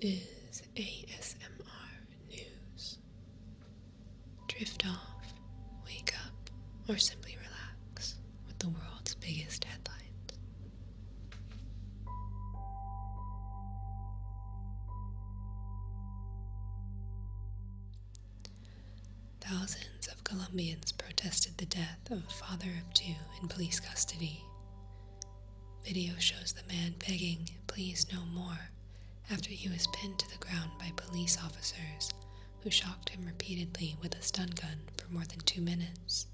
is ASMR News. Drift off, wake up, or simply relax with the world's biggest headlines. Thousands of Colombians protested the death of a father of two in police custody. Video shows the man begging, "Please no more," after he was pinned to the ground by police officers who shocked him repeatedly with a stun gun for more than 2 minutes.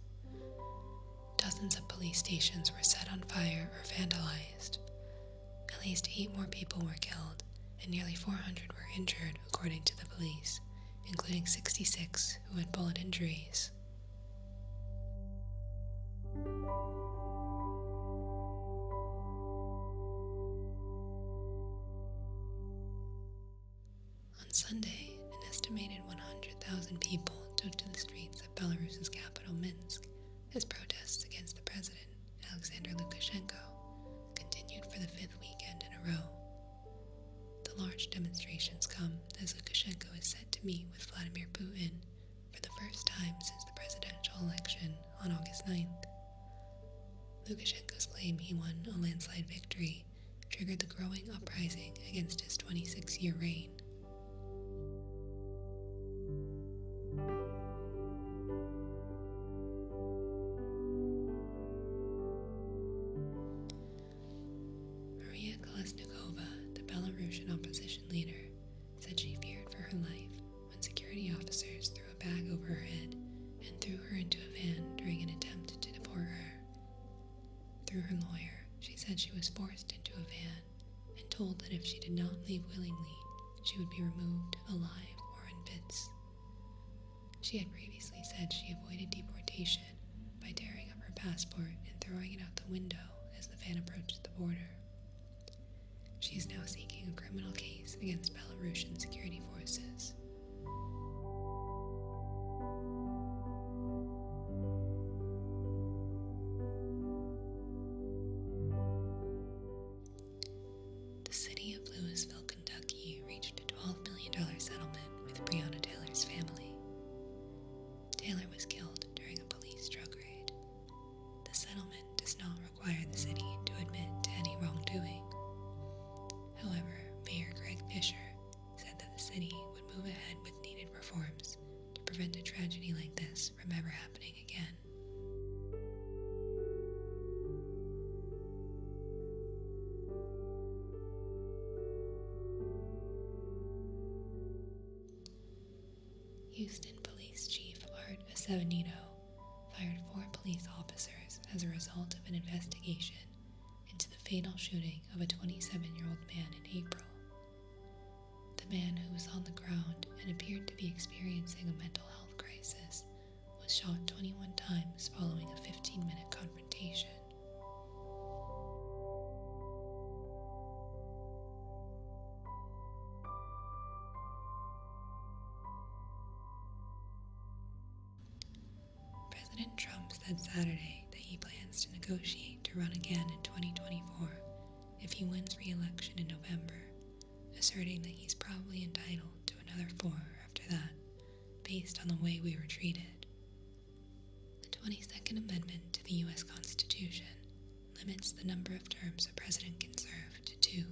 Dozens of police stations were set on fire or vandalized. At least 8 more people were killed, and nearly 400 were injured, according to the police, including 66 who had bullet injuries. On Sunday, an estimated 100,000 people took to the streets of Belarus's capital Minsk as protests against the president, Alexander Lukashenko, continued for the 5th weekend in a row. The large demonstrations come as Lukashenko is set to meet with Vladimir Putin for the first time since the presidential election on August 9th. Lukashenko's claim he won a landslide victory triggered the growing uprising against his 26-year reign. The Belarusian opposition leader, said she feared for her life when security officers threw a bag over her head and threw her into a van during an attempt to deport her. Through her lawyer, she said she was forced into a van and told that if she did not leave willingly, she would be removed alive or in bits. She had previously said she avoided deportation by tearing up her passport and throwing it out the window as the van approached the border. She is now seeking a criminal case against Belarusian security forces. The city of Louisville, Kentucky reached a $12 million settlement with Breonna Taylor's family. Taylor was killed during a police drug raid. The settlement does not require the city to admit to any wrongdoing. However, Mayor Greg Fisher said that the city would move ahead with needed reforms to prevent a tragedy like this from ever happening again. Houston Police Chief Art Acevedo fired 4 police officers as a result of an investigation into the fatal shooting of a 27-year-old man in April. The man, who was on the ground and appeared to be experiencing a mental health crisis, was shot 21 times following a 15-minute confrontation. President Trump said Saturday that he plans to negotiate to run again in 2024 if he wins re-election in November, asserting that he's probably entitled to another 4 after that, based on the way we were treated. The 22nd Amendment to the U.S. Constitution limits the number of terms a president can serve to 2.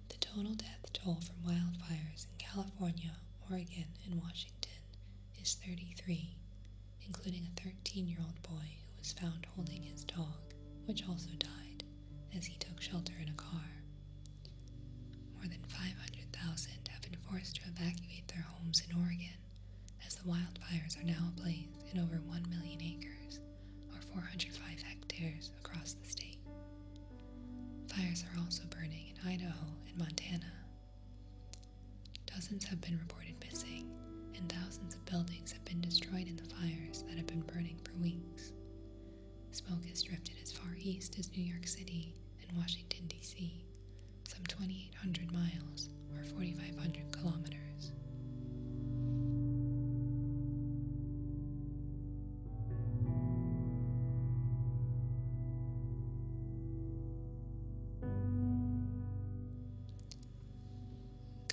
The total death toll from wildfires in California, Oregon, and Washington is 33, including a 13-year-old boy who was found holding his dog, which also died as he took shelter in a car. More than 500,000 have been forced to evacuate their homes in Oregon, as the wildfires are now ablaze in over 1 million acres, or 405 hectares across the state. Fires are also burning in Idaho and Montana. Dozens have been reported missing, and thousands of buildings have been destroyed in the fires that have been burning for weeks. Smoke has drifted as far east as New York City and Washington, D.C., some 2,800 miles, or 4,500 kilometers.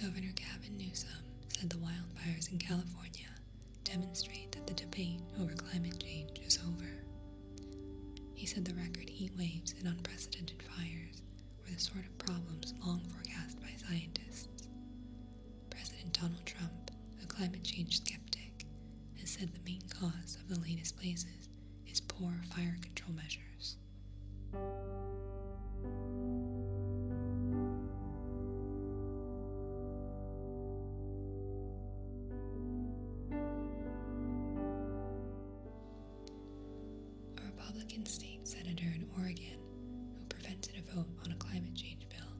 Governor Gavin Newsom said the wildfires in California demonstrate that the debate over climate change is over. He said the record heat waves and unprecedented fires were the sort of problems long forecast by scientists. President Donald Trump, a climate change skeptic, has said the main cause of the latest blazes is poor fire control measures. A Republican state senator in Oregon who prevented a vote on a climate change bill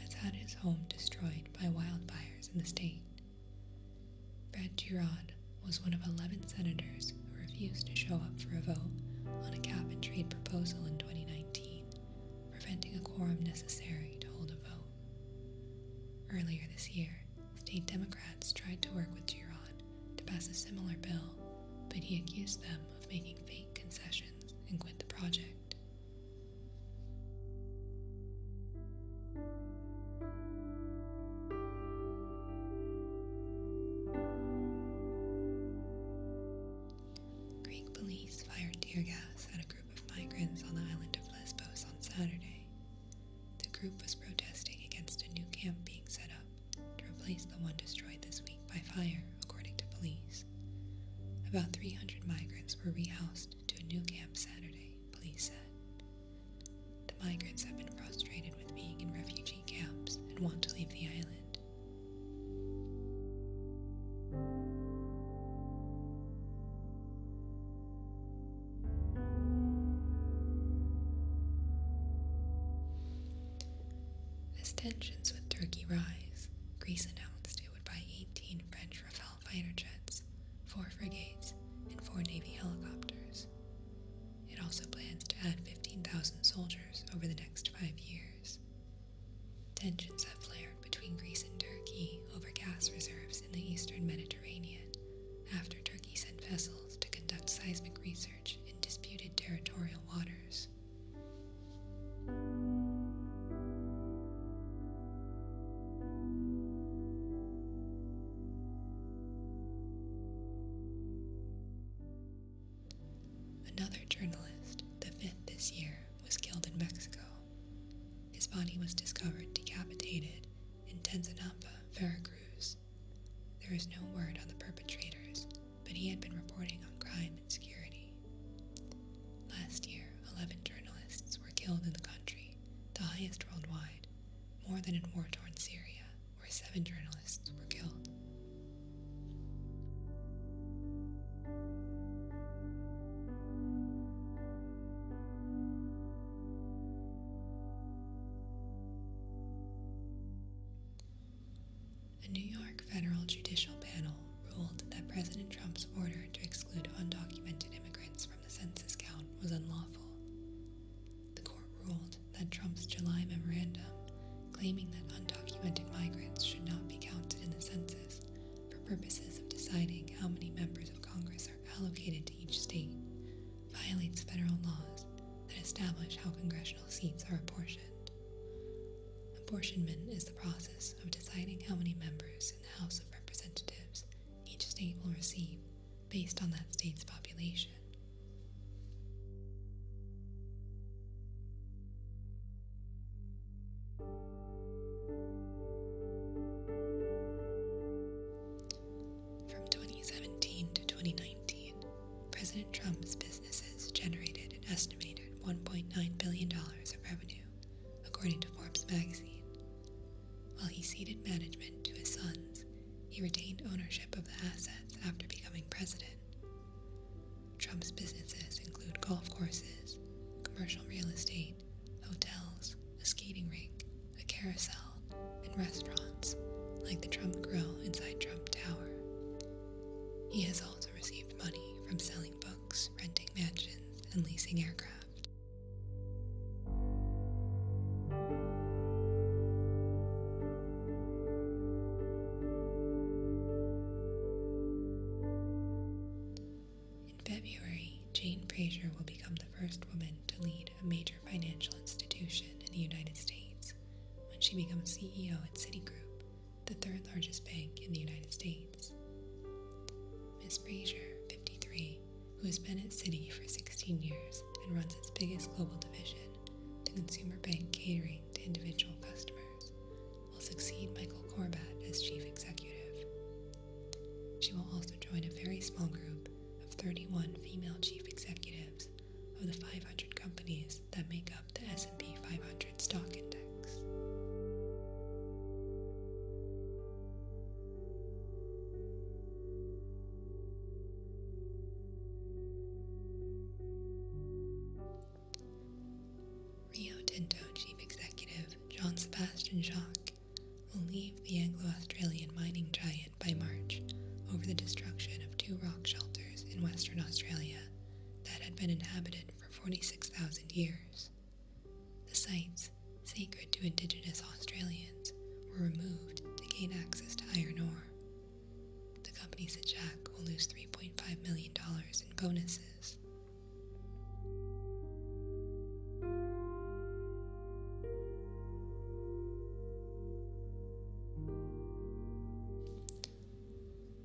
has had his home destroyed by wildfires in the state. Brett Girod was one of 11 senators who refused to show up for a vote on a cap-and-trade proposal in 2019, preventing a quorum necessary to hold a vote. Earlier this year, state Democrats tried to work with Girod to pass a similar bill, but he accused them of making fake concessions and quit the project. Greek police fired tear gas at a group of migrants on the island of Lesbos on Saturday. The group was protesting against a new camp being set up to replace the one destroyed this week by fire, according to police. About 300 migrants were rehoused to a new camp Saturday, police said. The migrants have been frustrated with being in refugee camps and want to leave the island. As tensions with Turkey rise, Greece announced it would buy 18 French Rafale fighter jets, 4 frigates, and 4 Navy helicopters. It also plans to add 15,000 soldiers over the next 5 years. Tensions have flared between Greece and Turkey over gas reserves in the eastern Mediterranean after Turkey sent vessels to conduct seismic research in disputed territorial waters. Another journalist, the 5th this year, was killed in Mexico. His body was discovered decapitated in Tensanapa, Veracruz. There is no word on the perpetrators, but he had been reporting on crime and security. Last year, 11 journalists were killed in the country, the highest worldwide, more than in war-torn Syria, where 7 journalists were killed. A New York federal judicial panel ruled that President Trump's order to exclude undocumented immigrants from the census count was unlawful. The court ruled that Trump's July memorandum, claiming that undocumented migrants should not be counted in the census for purposes of deciding how many members of Congress are allocated to each state, violates federal laws that establish how congressional seats are apportioned. Apportionment is the process of deciding how many members in the House of Representatives each state will receive based on that state's population. From 2017 to 2019, President Trump's businesses generated an estimated $1.9 billion of revenue, according to Forbes magazine. While he ceded management to his sons, he retained ownership of the assets after becoming president. Trump's businesses include golf courses, commercial real estate, hotels, a skating rink, a carousel, and restaurants, like the Trump Grill inside Trump Tower. He has also received money from selling books, renting mansions, and leasing aircraft. February, Jane Fraser will become the first woman to lead a major financial institution in the United States when she becomes CEO at Citigroup, the third largest bank in the United States. Ms. Frazier, 53, who has been at Citi for 16 years and runs its biggest global division, the consumer bank catering to individual customers, will succeed Michael Corbat as chief executive. She will also join a very small group of 31 female chief executives of the 500 companies that make up the S&P 500 stock index. Rio Tinto chief executive John Sebastian Jacques will leave the Anglo-Australian mining giant by March over the destruction of 2 rock shelters in Western Australia that had been inhabited for 46,000 years. The sites, sacred to Indigenous Australians, were removed to gain access to iron ore. The company said Jack will lose $3.5 million in bonuses.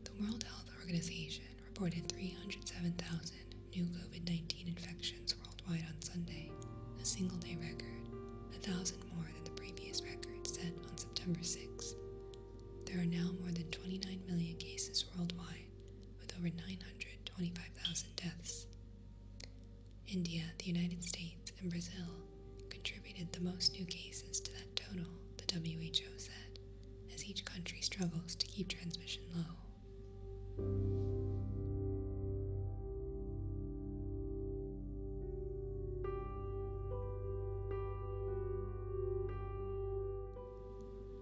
The World Health Organization reported 307,000 new COVID-19 infections worldwide on Sunday, a single-day record, 1,000 more than the previous record set on September 6th. There are now more than 29 million cases worldwide, with over 925,000 deaths. India, the United States, and Brazil contributed the most new cases to that total, the WHO said, as each country struggles to keep transmission low.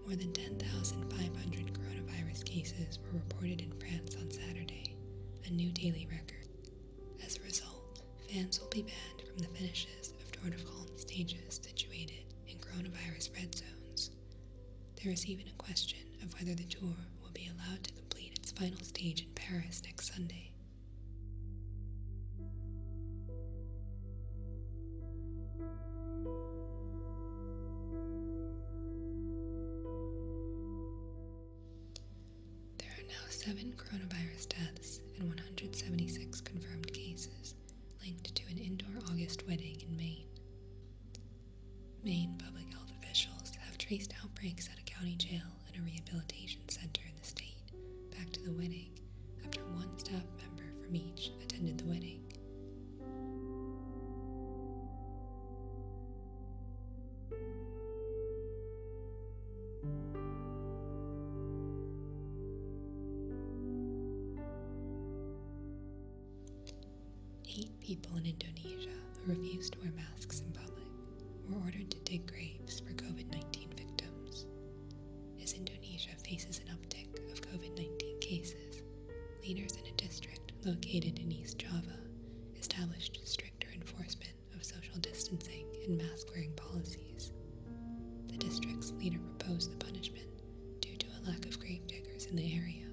More than 10,500 coronavirus cases were reported in France on Saturday, a new daily record. As a result, fans will be banned from the finishes of Tour de France stages situated in coronavirus red zones. There is even a question of whether the tour will be allowed to complete its final stage in Paris next Sunday. There are now 7 coronavirus deaths and 176 confirmed cases linked to an indoor August wedding in Maine. Maine public health officials have traced outbreaks at a county jail and a rehabilitation center in the state back to the wedding after one staff member from each attended the wedding. People in Indonesia who refused to wear masks in public were ordered to dig graves for COVID-19 victims. As Indonesia faces an uptick of COVID-19 cases, leaders in a district located in East Java established stricter enforcement of social distancing and mask-wearing policies. The district's leader proposed the punishment due to a lack of grave diggers in the area.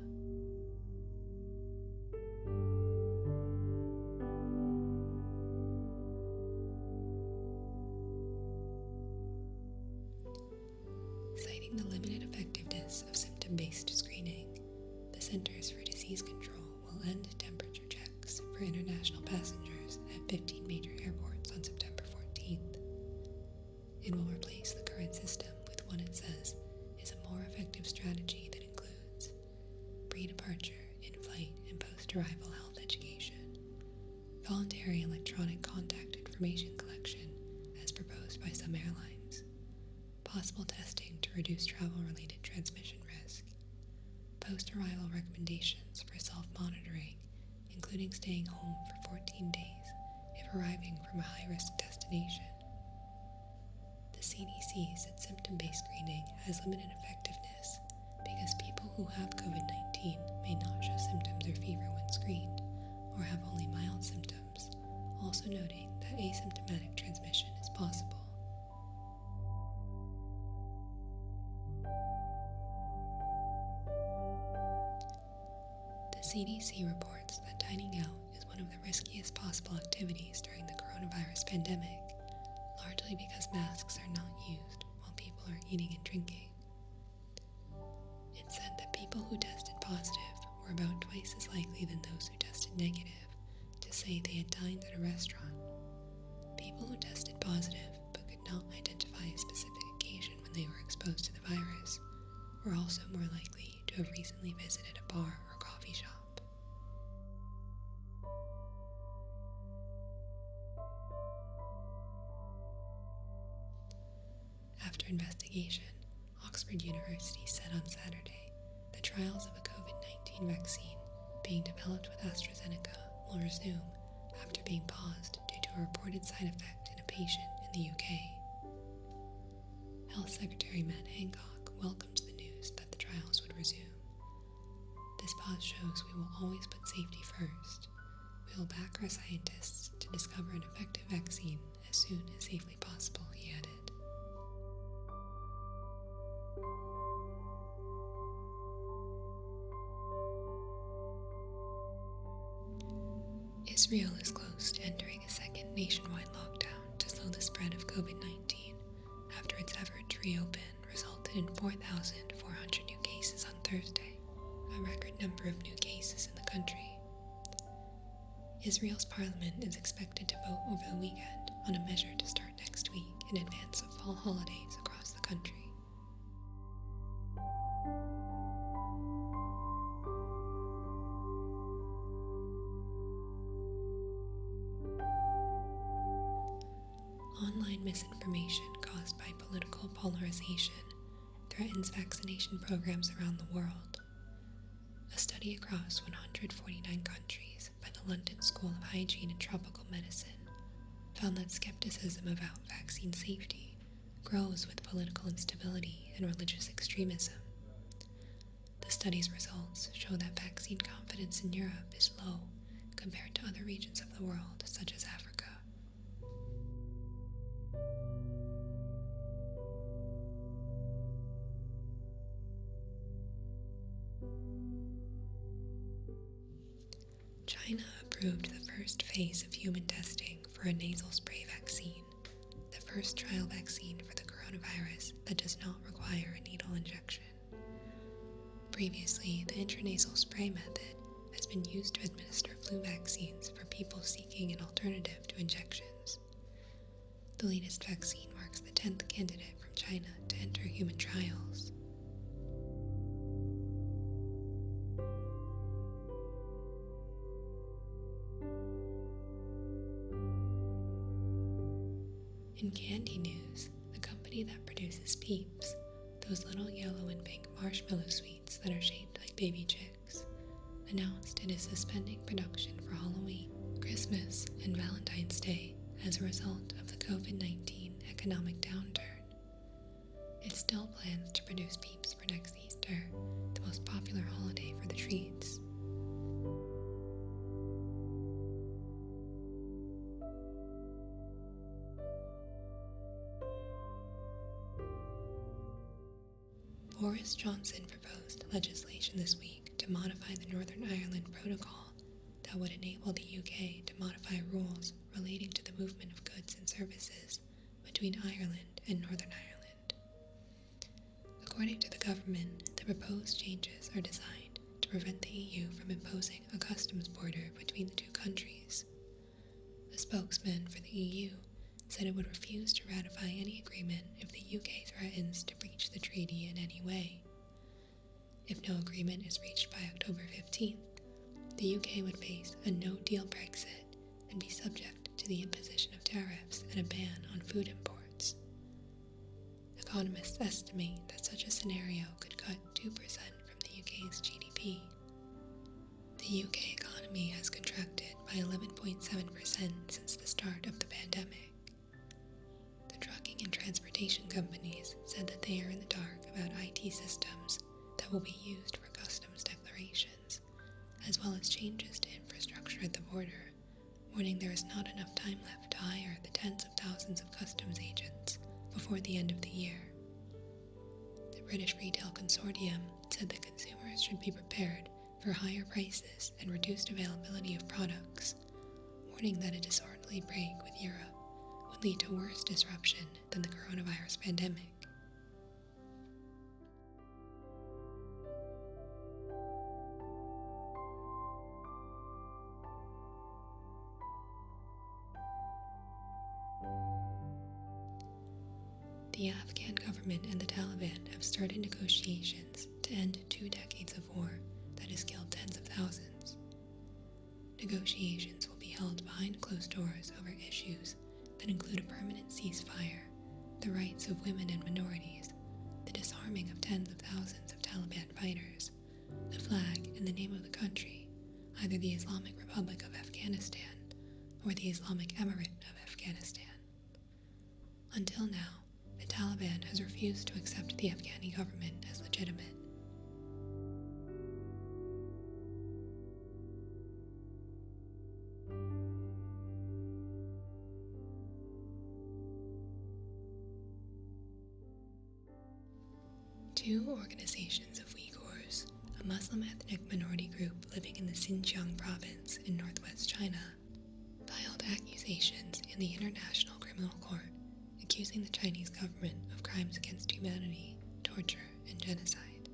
Citing the limited effectiveness of symptom-based screening, the Centers for Disease Control will end temperature checks for international passengers at 15 major airports on September 14th. It will replace the current system with one it says is a more effective strategy that includes pre-departure, in-flight, and post-arrival health education, voluntary electronic contact information collection as proposed by some airlines, possible testing to reduce travel-related transmission risk, post-arrival recommendations for self-monitoring, including staying home for 14 days if arriving from a high-risk destination. The CDC said symptom-based screening has limited effectiveness because people who have COVID-19 may not show symptoms or fever when screened, or have only mild symptoms, also noting that asymptomatic transmission is possible. The CDC reports that dining out is one of the riskiest possible activities during the coronavirus pandemic, largely because masks are not used while people are eating and drinking. It people who tested positive were about twice as likely than those who tested negative to say they had dined at a restaurant. People who tested positive but could not identify a specific occasion when they were exposed to the virus were also more likely to have recently visited a bar or coffee shop. After investigation, Oxford University said on Saturday the trials of a COVID-19 vaccine being developed with AstraZeneca will resume after being paused due to a reported side effect in a patient in the UK. Health Secretary Matt Hancock welcomed the news that the trials would resume. This pause shows we will always put safety first. We will back our scientists to discover an effective vaccine as soon as safely possible, he added. Israel is close to entering a second nationwide lockdown to slow the spread of COVID-19 after its effort to reopen resulted in 4,400 new cases on Thursday, a record number of new cases in the country. Israel's parliament is expected to vote over the weekend on a measure to start next week in advance of fall holidays across the country. Online misinformation caused by political polarization threatens vaccination programs around the world. A study across 149 countries by the London School of Hygiene and Tropical Medicine found that skepticism about vaccine safety grows with political instability and religious extremism. The study's results show that vaccine confidence in Europe is low compared to other regions of the world, such as Africa. China approved the first phase of human testing for a nasal spray vaccine, the first trial vaccine for the coronavirus that does not require a needle injection. Previously, the intranasal spray method has been used to administer flu vaccines for people seeking an alternative to injections. The latest vaccine marks the 10th candidate from China to enter human trials. In candy news, the company that produces Peeps, those little yellow and pink marshmallow sweets that are shaped like baby chicks, announced it is suspending production for Halloween, Christmas, and Valentine's Day as a result of the COVID-19 economic downturn. It still plans to produce Peeps for next Easter, the most popular holiday for the treats. Boris Johnson proposed legislation this week to modify the Northern Ireland Protocol that would enable the UK to modify rules relating to the movement of goods and services between Ireland and Northern Ireland. According to the government, the proposed changes are designed to prevent the EU from imposing a customs border between the two countries. A spokesman for the EU said it would refuse to ratify any agreement if the UK threatens to breach the treaty in any way. If no agreement is reached by October 15th, the UK would face a no-deal Brexit and be subject to the imposition of tariffs and a ban on food imports. Economists estimate that such a scenario could cut 2% from the UK's GDP. The UK economy has contracted by 11.7% since the start of the pandemic. And transportation companies said that they are in the dark about IT systems that will be used for customs declarations, as well as changes to infrastructure at the border, warning there is not enough time left to hire the tens of thousands of customs agents before the end of the year. The British Retail Consortium said that consumers should be prepared for higher prices and reduced availability of products, warning that a disorderly break with Europe would lead to worse disruption than the coronavirus pandemic. The Afghan government and the Taliban have started negotiations to end 2 decades of war that has killed tens of thousands. Negotiations will be held behind closed doors over issues that include a permanent ceasefire, the rights of women and minorities, the disarming of tens of thousands of Taliban fighters, the flag and the name of the country, either the Islamic Republic of Afghanistan or the Islamic Emirate of Afghanistan. Until now, the Taliban has refused to accept the Afghani government as legitimate. Two organizations of Uyghurs, a Muslim ethnic minority group living in the Xinjiang province in northwest China, filed accusations in the International Criminal Court accusing the Chinese government of crimes against humanity, torture, and genocide.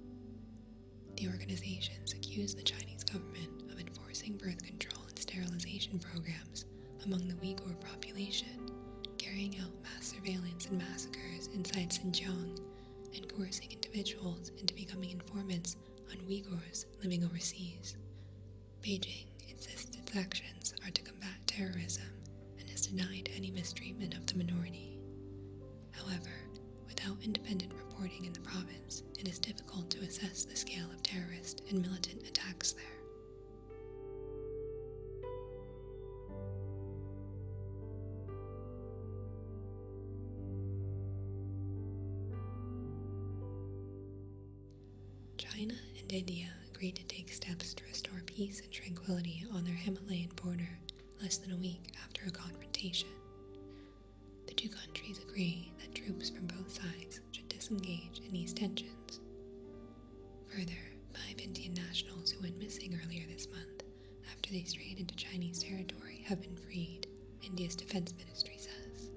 The organizations accuse the Chinese government of enforcing birth control and sterilization programs among the Uyghur population, carrying out mass surveillance and massacres inside Xinjiang, and coercing individuals into becoming informants on Uyghurs living overseas. Beijing insists its actions are to combat terrorism and has denied any mistreatment of the minority. However, without independent reporting in the province, it is difficult to assess the scale of terrorist and militant attacks there. China and India agreed to take steps to restore peace and tranquility on their Himalayan border less than a week after a confrontation. The two countries agree that troops from both sides should disengage in these tensions. Further, 5 Indian nationals who went missing earlier this month after they strayed into Chinese territory have been freed, India's defense ministry says.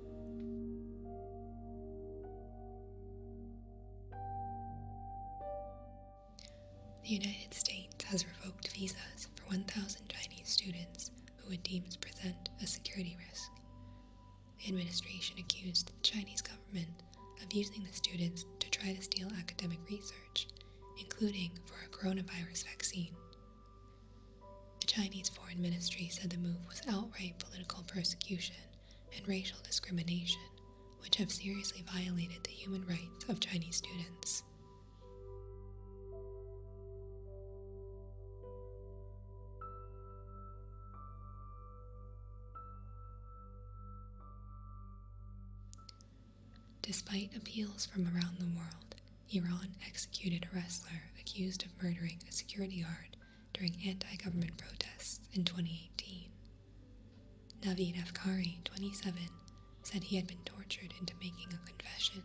The United States has revoked visas for 1,000 Chinese students who it deems present a security risk. The administration accused the Chinese government of using the students to try to steal academic research, including for a coronavirus vaccine. The Chinese Foreign Ministry said the move was outright political persecution and racial discrimination, which have seriously violated the human rights of Chinese students. Despite appeals from around the world, Iran executed a wrestler accused of murdering a security guard during anti-government protests in 2018. Naveed Afkari, 27, said he had been tortured into making a confession.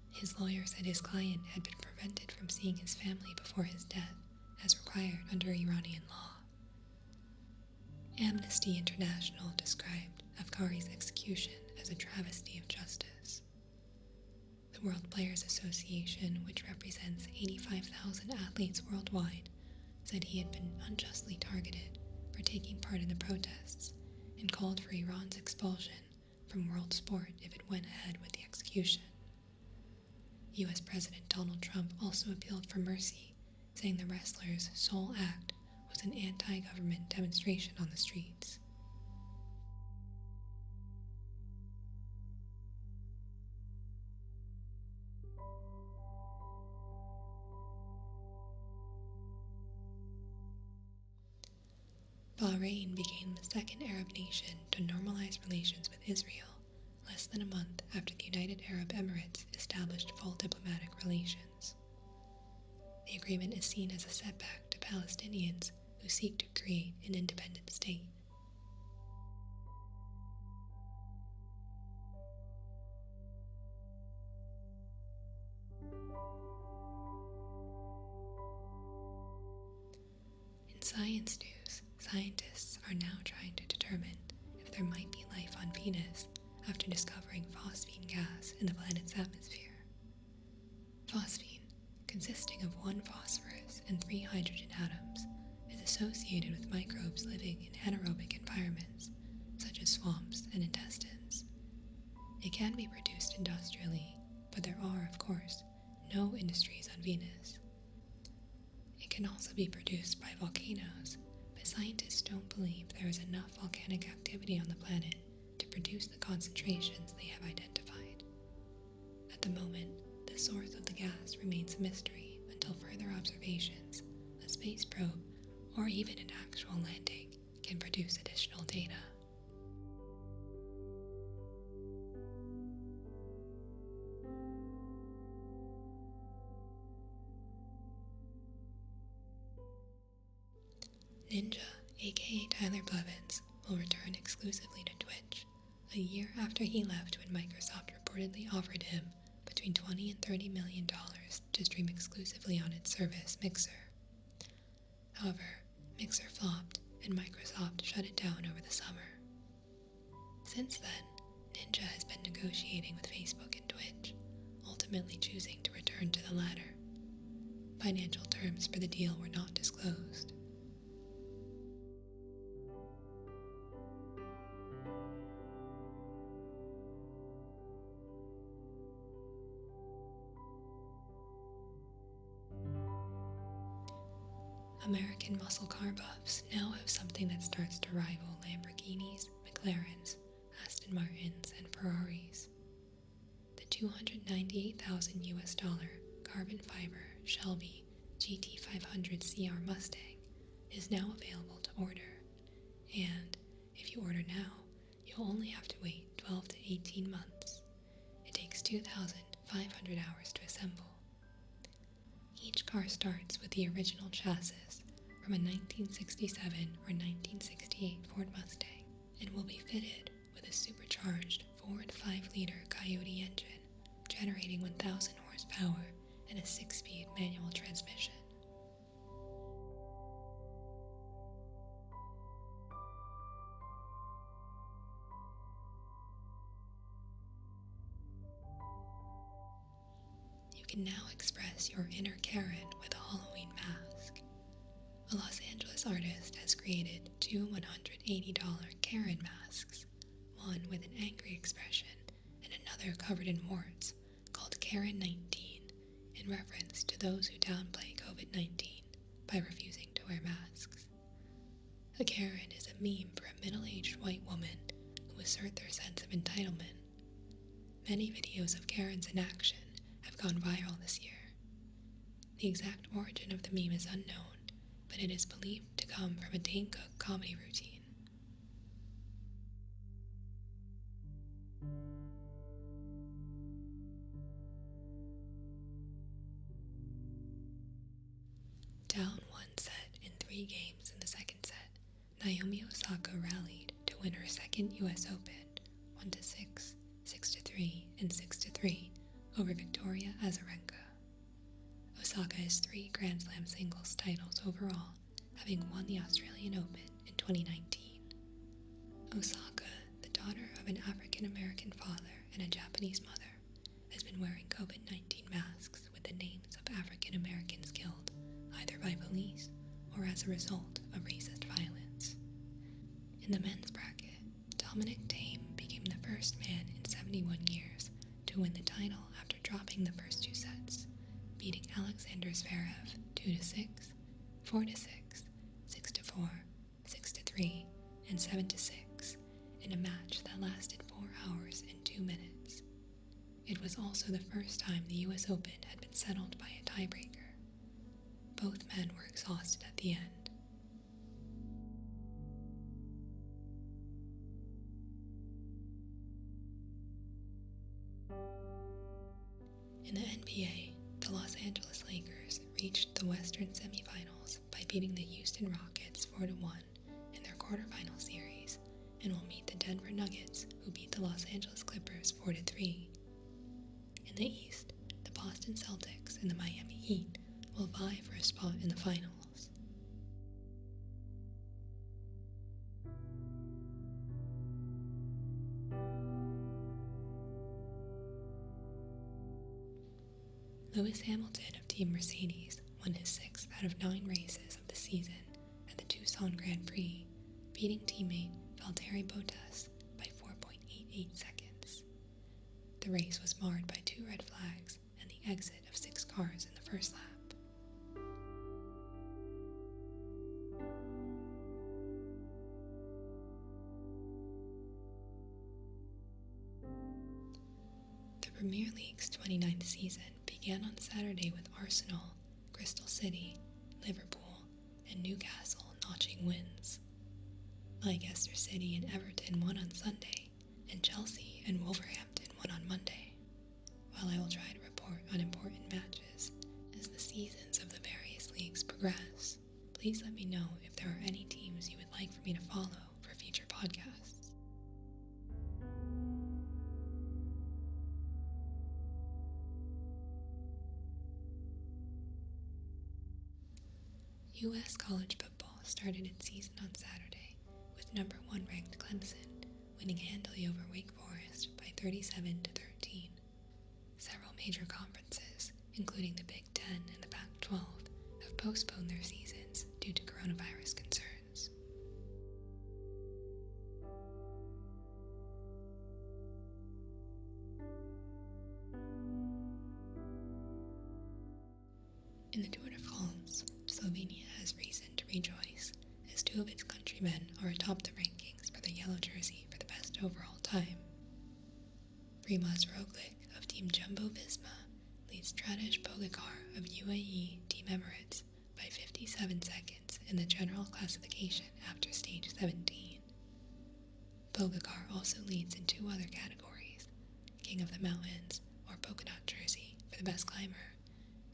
His lawyer said his client had been prevented from seeing his family before his death, as required under Iranian law. Amnesty International described Afkari's execution as a travesty of justice. The World Players Association, which represents 85,000 athletes worldwide, said he had been unjustly targeted for taking part in the protests and called for Iran's expulsion from world sport if it went ahead with the execution. US President Donald Trump also appealed for mercy, saying the wrestler's sole act was an anti-government demonstration on the streets. Bahrain became the second Arab nation to normalize relations with Israel less than a month after the United Arab Emirates established full diplomatic relations. The agreement is seen as a setback to Palestinians who seek to create an independent state. In science news, scientists are now trying to determine if there might be life on Venus after discovering phosphine gas in the planet's atmosphere. Phosphine, consisting of 1 phosphorus and 3 hydrogen atoms, is associated with microbes living in anaerobic environments, such as swamps and intestines. It can be produced industrially, but there are, of course, no industries on Venus. It can also be produced by volcanoes, but scientists don't believe there is enough volcanic activity on the planet to produce the concentrations they have identified. At the moment, the source of the gas remains a mystery until further observations, a space probe, or even an actual landing can produce additional data. Ninja, aka Tyler Blevins, will return exclusively to Twitch a year after he left when Microsoft reportedly offered him between $20 and $30 million to stream exclusively on its service, Mixer. However, Mixer flopped and Microsoft shut it down over the summer. Since then, Ninja has been negotiating with Facebook and Twitch, ultimately choosing to return to the latter. Financial terms for the deal were not disclosed. American muscle car buffs now have something that starts to rival Lamborghinis, McLarens, Aston Martins, and Ferraris. The $298,000 carbon fiber Shelby GT500 CR Mustang is now available to order, and if you order now, you'll only have to wait 12 to 18 months. It takes 2,500 hours to assemble. Each car starts with the original chassis from a 1967 or 1968 Ford Mustang and will be fitted with a supercharged 4 and 5-liter Coyote engine generating 1,000 horsepower and a 6-speed manual transmission. You can now express your inner Karen with a Halloween mask. A Los Angeles artist has created two $180 Karen masks, one with an angry expression and another covered in warts, called Karen 19, in reference to those who downplay COVID-19 by refusing to wear masks. A Karen is a meme for a middle-aged white woman who assert their sense of entitlement. Many videos of Karens in action have gone viral this year. The exact origin of the meme is unknown, but it is believed to come from a Dane Cook comedy routine. Down one set in 3 games in the second set, Naomi Osaka rallied to win her second US Open, 1-6, 6-3, and 6-3 over Victoria Azarenka. Osaka has 3 Grand Slam singles titles overall, having won the Australian Open in 2019. Osaka, the daughter of an African-American father and a Japanese mother, has been wearing COVID-19 masks with the names of African-Americans killed, either by police or as a result of racist violence. In the men's bracket, Dominic Thiem became the first man in 71 years to win the title after dropping the first 2 sets, beating Alexander Zverev 2-6, 4-6, 6-4, 6-3, and 7-6 in a match that lasted 4 hours and 2 minutes. It was also the first time the US Open had been settled by a tiebreaker. Both men were exhausted at the end. In the NBA, the Los Angeles Lakers reached the Western semifinals by beating the Houston Rockets 4-1 in their quarterfinal series and will meet the Denver Nuggets, who beat the Los Angeles Clippers 4-3. In the East, the Boston Celtics and the Miami Heat will vie for a spot in the finals. Lewis Hamilton of Team Mercedes won his 6th out of 9 races of the season at the Tucson Grand Prix, beating teammate Valtteri Bottas by 4.88 seconds. the race was marred by 2 red flags and the exit of 6 cars in the first lap. The Premier League's 29th season began on Saturday with Arsenal, Crystal City, Liverpool, and Newcastle notching wins. Leicester City and Everton won on Sunday, and Chelsea and Wolverhampton won on Monday. While I will try to report on important matches as the seasons of the various leagues progress, please let me know if there are any teams you would like for me to follow for future podcasts. U.S. college football started its season on Saturday with number 1 ranked Clemson winning handily over Wake Forest by 37-13. Several major conferences, including the Big Ten and the Pac-12, have postponed their seasons due to coronavirus concerns. In the Tour de France, Slovenia has reason to rejoice as 2 of its countrymen are atop the rankings for the yellow jersey for the best overall time. Primož Roglic of Team Jumbo-Visma leads Tadej Pogačar of UAE Team Emirates by 57 seconds in the general classification after stage 17. Pogačar also leads in 2 other categories, King of the Mountains or Polka Dot Jersey for the best climber,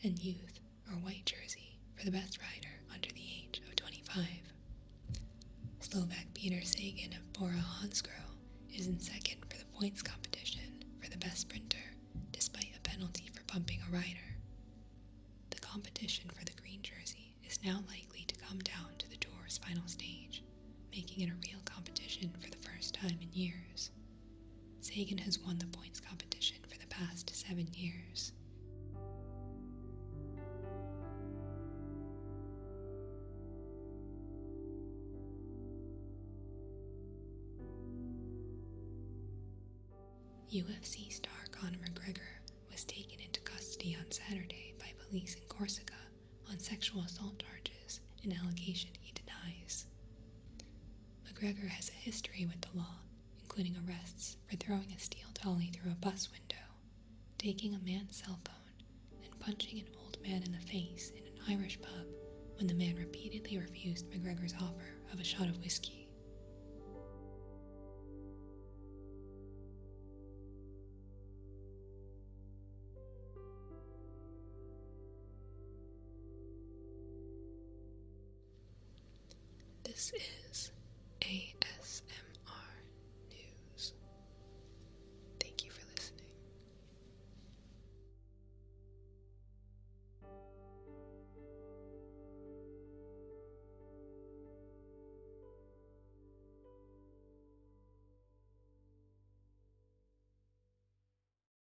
and Youth or White Jersey for the best rider under the age of 25. Slovak Peter Sagan of Bora Hansgrohe is in second for the points competition for the best sprinter, despite a penalty for bumping a rider. The competition for the green jersey is now likely to come down to the Tour's final stage, making it a real competition for the first time in years. Sagan has won the points competition for the past 7 years. UFC star Conor McGregor was taken into custody on Saturday by police in Corsica on sexual assault charges, an allegation he denies. McGregor has a history with the law, including arrests for throwing a steel dolly through a bus window, taking a man's cell phone, and punching an old man in the face in an Irish pub when the man repeatedly refused McGregor's offer of a shot of whiskey. This is a